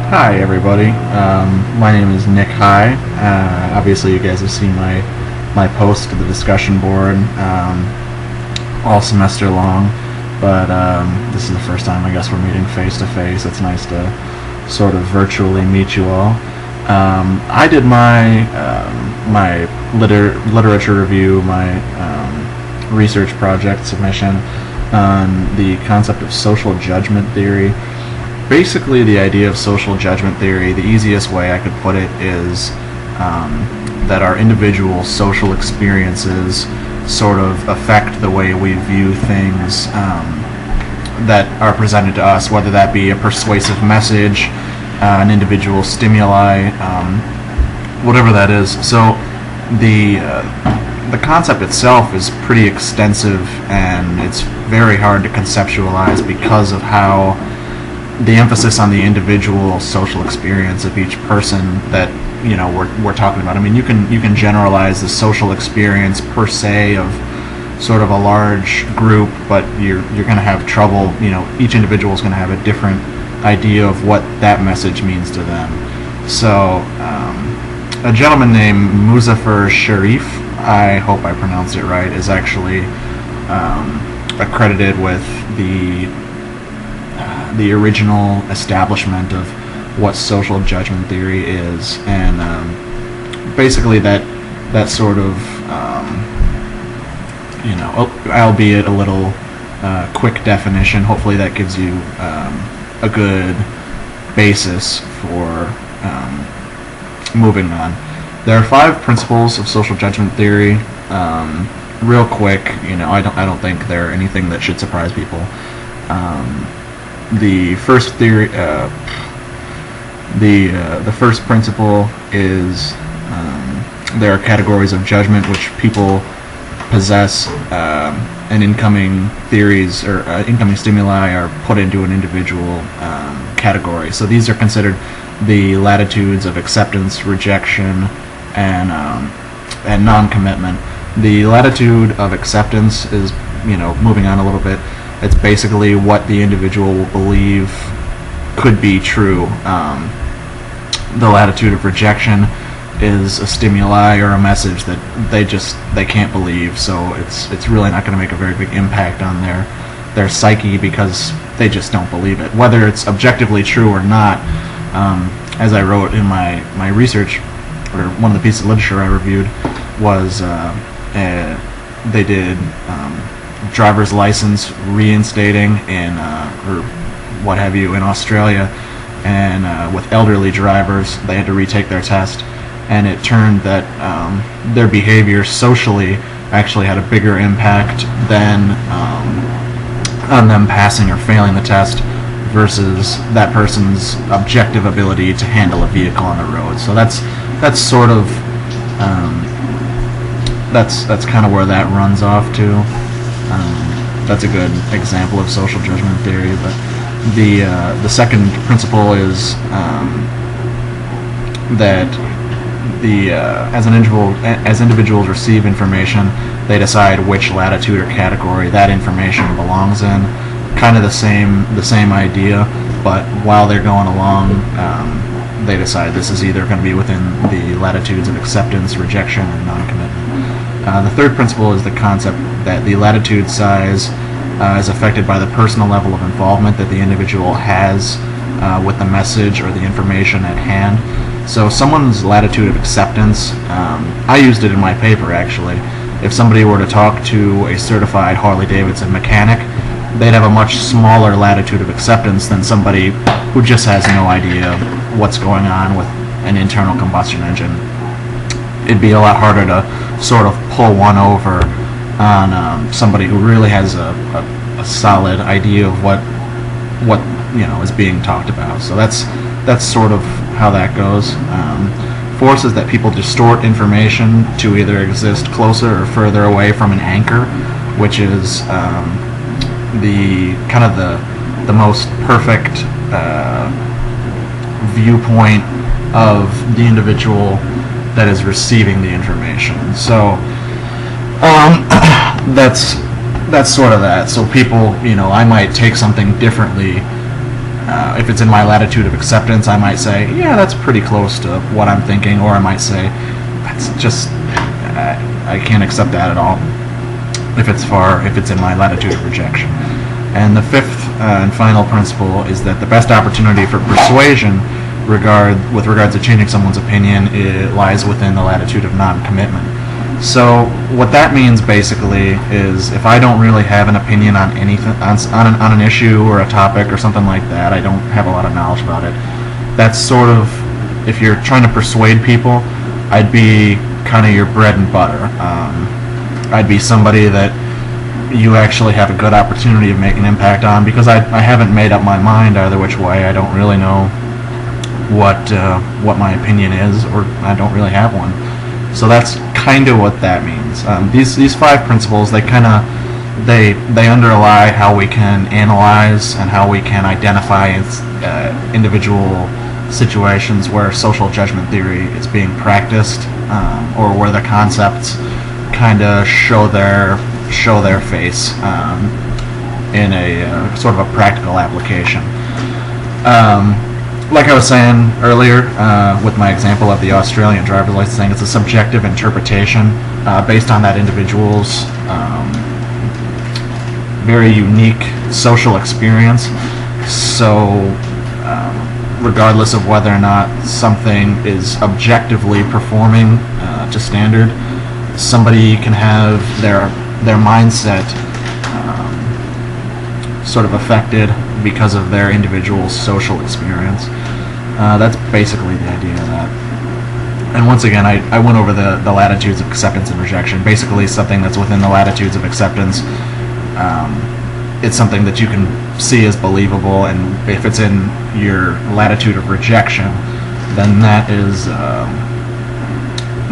Hi, everybody. My name is Nick High. Obviously, you guys have seen my post to the discussion board all semester long, but this is the first time I guess we're meeting face to face. It's nice to sort of virtually meet you all. I did my literature review, my research project submission on the concept of social judgment theory. Basically, the idea of social judgment theory, the easiest way I could put it is that our individual social experiences sort of affect the way we view things that are presented to us, whether that be a persuasive message, an individual stimuli, whatever that is. So the concept itself is pretty extensive, and it's very hard to conceptualize because of how the emphasis on the individual social experience of each person that we're talking about. I mean, you can generalize the social experience per se of sort of a large group, but you're going to have trouble. Each individual is going to have a different idea of what that message means to them. So, a gentleman named Muzaffar Sharif, I hope I pronounced it right, is actually accredited with the original establishment of what social judgment theory is, and basically that sort of albeit a little quick definition. Hopefully that gives you a good basis for moving on. There are 5 principles of social judgment theory. Real quick, I don't think they're anything that should surprise people. The first theory, the first principle is there are categories of judgment which people possess, and incoming theories or incoming stimuli are put into an individual category. So these are considered the latitudes of acceptance, rejection, and non-commitment. The latitude of acceptance is, moving on a little bit, it's basically what the individual will believe could be true. The latitude of rejection is a stimuli or a message that they can't believe, so it's really not going to make a very big impact on their psyche because they just don't believe it. Whether it's objectively true or not, as I wrote in my research, or one of the pieces of literature I reviewed, was they did driver's license reinstating or what have you in Australia, and with elderly drivers they had to retake their test, and it turned that their behavior socially actually had a bigger impact than on them passing or failing the test versus that person's objective ability to handle a vehicle on the road. So that's sort of that's kind of where that runs off to. That's a good example of social judgment theory. But the second principle is that as individuals receive information, they decide which latitude or category that information belongs in. Kind of the same idea, but while they're going along, they decide this is either going to be within the latitudes of acceptance, rejection, or non-commitment. The third principle is the concept that the latitude size is affected by the personal level of involvement that the individual has with the message or the information at hand. So someone's latitude of acceptance, I used it in my paper actually. If somebody were to talk to a certified Harley-Davidson mechanic, they'd have a much smaller latitude of acceptance than somebody who just has no idea what's going on with an internal combustion engine. It'd be a lot harder to sort of pull one over on somebody who really has a solid idea of what is being talked about. So that's sort of how that goes. Fourth is that people distort information to either exist closer or further away from an anchor, which is the kind of the most perfect viewpoint of the individual that is receiving the information. So that's sort of that. So people, I might take something differently If it's in my latitude of acceptance, I might say, yeah, that's pretty close to what I'm thinking, or I might say, that's just, I can't accept that at all. If it's in my latitude of rejection. And the fifth and final principle is that the best opportunity for persuasion with regards to changing someone's opinion, it lies within the latitude of non-commitment. So what that means basically is if I don't really have an opinion on anything, on an issue or a topic or something like that, I don't have a lot of knowledge about it. That's sort of, if you're trying to persuade people, I'd be kind of your bread and butter. I'd be somebody that you actually have a good opportunity of making impact on, because I haven't made up my mind either which way. I don't really know what my opinion is, or I don't really have one. So that's kind of what that means. These 5 principles, they underlie how we can analyze and how we can identify individual situations where social judgment theory is being practiced, or where the concepts kind of show their face in a sort of a practical application. Like I was saying earlier, with my example of the Australian driver's license thing, it's a subjective interpretation based on that individual's very unique social experience. So regardless of whether or not something is objectively performing to standard, somebody can have their mindset sort of affected because of their individual social experience. That's basically the idea of that. And once again, I went over the latitudes of acceptance and rejection. Basically, something that's within the latitudes of acceptance, it's something that you can see as believable, and if it's in your latitude of rejection, then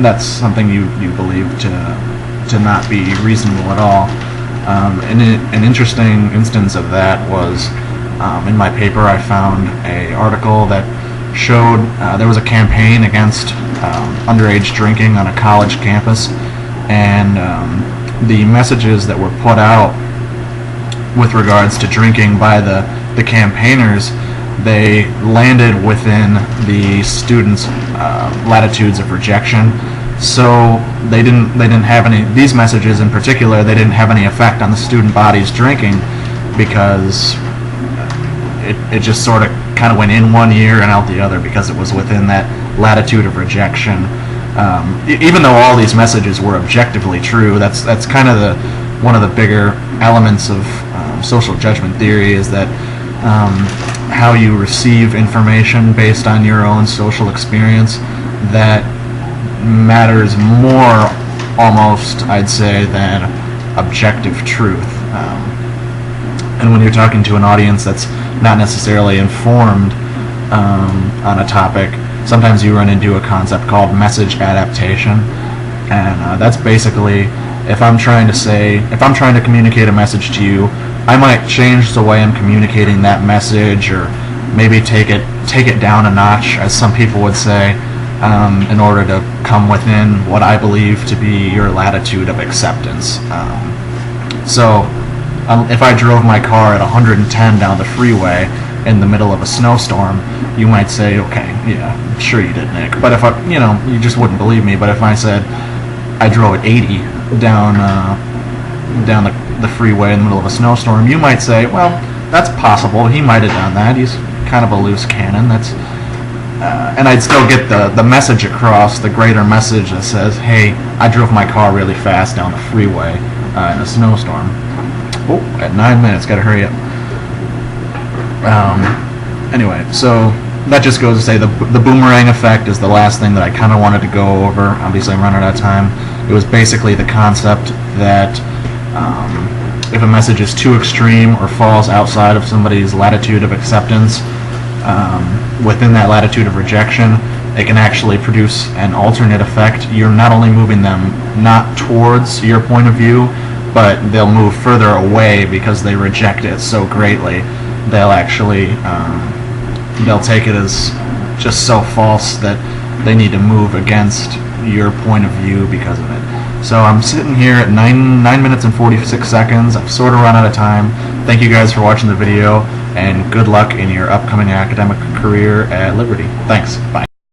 that's something you believe to not be reasonable at all. An interesting instance of that was in my paper. I found an article that showed there was a campaign against underage drinking on a college campus, and the messages that were put out with regards to drinking by the campaigners, they landed within the students' latitudes of rejection. So they didn't have any, these messages in particular, they didn't have any effect on the student body's drinking, because it just sort of kind of went in one ear and out the other, because it was within that latitude of rejection. Even though all these messages were objectively true, that's kind of one of the bigger elements of social judgment theory, is that how you receive information based on your own social experience, that matters more, almost, I'd say, than objective truth. And when you're talking to an audience that's not necessarily informed on a topic, sometimes you run into a concept called message adaptation, and that's basically, if I'm trying to communicate a message to you, I might change the way I'm communicating that message, or maybe take it down a notch, as some people would say, in order to come within what I believe to be your latitude of acceptance. So if I drove my car at 110 down the freeway in the middle of a snowstorm, you might say, okay, yeah, sure you did, Nick. But if you just wouldn't believe me. But if I said I drove at 80 down the freeway in the middle of a snowstorm, you might say, well, that's possible. He might have done that. He's kind of a loose cannon. And I'd still get the message across, the greater message that says, hey, I drove my car really fast down the freeway in a snowstorm. Oh, at 9 minutes, gotta hurry up. Anyway, so that just goes to say the boomerang effect is the last thing that I kind of wanted to go over. Obviously, I'm running out of time. It was basically the concept that if a message is too extreme or falls outside of somebody's latitude of acceptance, within that latitude of rejection, it can actually produce an alternate effect. You're not only moving them not towards your point of view, but they'll move further away because they reject it so greatly. They'll actually they'll take it as just so false that they need to move against your point of view because of it. So I'm sitting here at 9 minutes and 46 seconds. I've sort of run out of time. Thank you guys for watching the video, and good luck in your upcoming academic career at Liberty. Thanks. Bye.